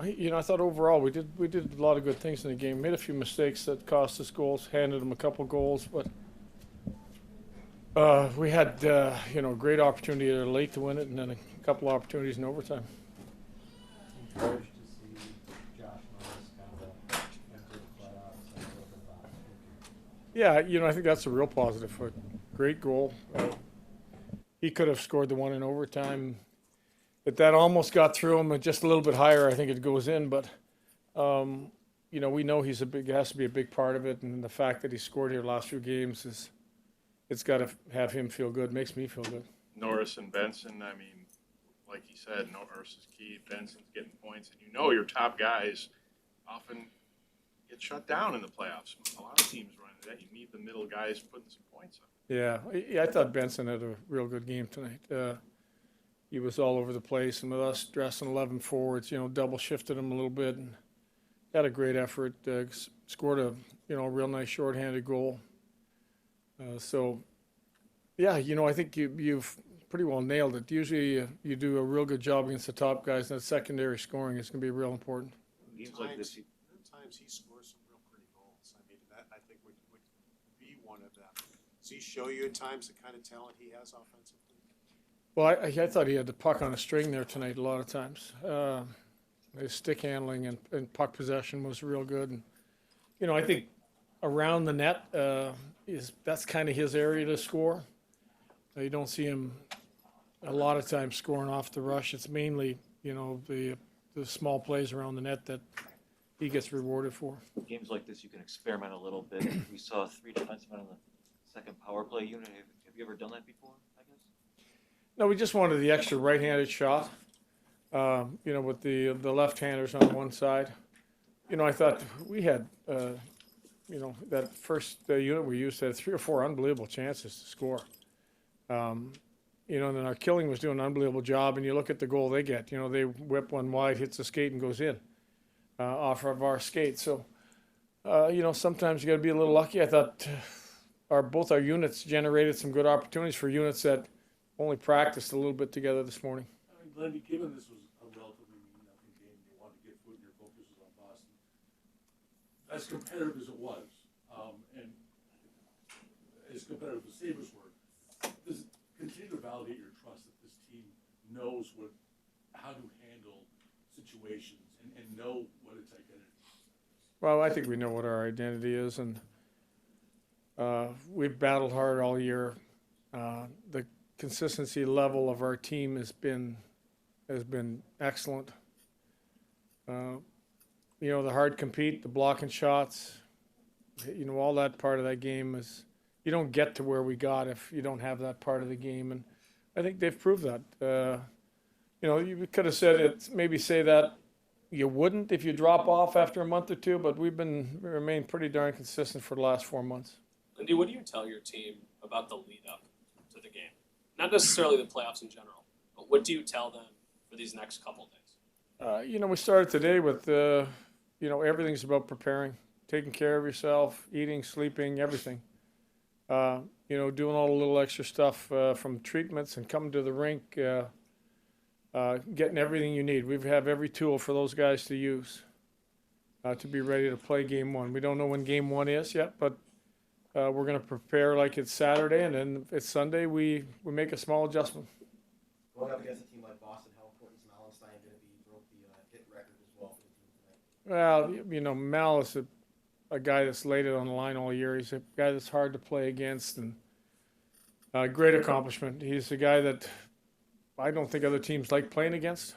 I thought overall we did a lot of good things in the game. Made a few mistakes that cost us goals. Handed them a couple goals, but we had great opportunity late to win it, and then a couple opportunities in overtime. Encouraged to see Josh Norris kind of enter the playoffs and over the last week. Yeah, I think that's a real positive. A great goal. He could have scored the one in overtime. But that almost got through him just a little bit higher. I think it goes in, but we know he has to be a big part of it, and the fact that he scored here last few games it's got to have him feel good. Makes me feel good. Norris and Benson, I mean, like he said, Norris is key. Benson's getting points, and your top guys often get shut down in the playoffs. A lot of teams run into that. You need the middle guys putting some points up. Yeah, I thought Benson had a real good game tonight. He was all over the place, and with us dressing 11 forwards, double shifted him a little bit, and had a great effort. Scored a real nice shorthanded goal. I think you've pretty well nailed it. Usually you do a real good job against the top guys, and that secondary scoring is going to be real important. Games like this, sometimes he scores some real pretty goals. I mean, that I think would be one of them. Does he show you at times the kind of talent he has offensively? Well, I thought he had the puck on a string there tonight a lot of times. His stick handling and puck possession was real good. And, I think around the net that's kind of his area to score. You don't see him a lot of times scoring off the rush. It's mainly, the small plays around the net that he gets rewarded for. Games like this, you can experiment a little bit. We saw 3 defensemen on the second power play unit. Have you ever done that before, I guess? No, we just wanted the extra right-handed shot, with the left-handers on one side. I thought we had, that first unit we used had 3 or 4 unbelievable chances to score. And then our killing was doing an unbelievable job, and you look at the goal they get. They whip one wide, hits the skate, and goes in off of our skate. So, sometimes you got to be a little lucky. I thought both our units generated some good opportunities for units that only practiced a little bit together this morning. I mean, Lindy, given this was a relatively nothing game, you wanted to get foot in your focus was on Boston. As competitive as it was, and as competitive as Sabres were, does it continue to validate your trust that this team knows how to handle situations and know what its identity is? Well, I think we know what our identity is, and we've battled hard all year. The consistency level of our team has been excellent. The hard compete, the blocking shots, all that part of that game is, you don't get to where we got if you don't have that part of the game, and I think they've proved that. You could have said it, maybe say that you wouldn't if you drop off after a month or two, but we remained pretty darn consistent for the last 4 months. Lindy, what do you tell your team about the lead up to the game? Not necessarily the playoffs in general, but what do you tell them for these next couple of days? We started today with, everything's about preparing, taking care of yourself, eating, sleeping, everything. Doing all the little extra stuff from treatments and coming to the rink, getting everything you need. We have every tool for those guys to use to be ready to play game 1. We don't know when game 1 is yet, but we're going to prepare like it's Saturday, and then if it's Sunday, we make a small adjustment. Going up against a team like Boston, how important is Mallenstein going to be? He broke the hit record as well for the team tonight. Well, Mal is a guy that's laid it on the line all year. He's a guy that's hard to play against, and great accomplishment. He's a guy that I don't think other teams like playing against.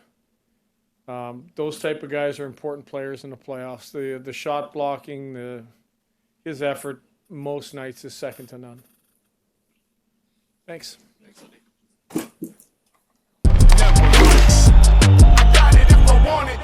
Those type of guys are important players in the playoffs. The shot blocking, his effort most nights is second to none. Thanks. Thanks, Lindy. I got it if I want it.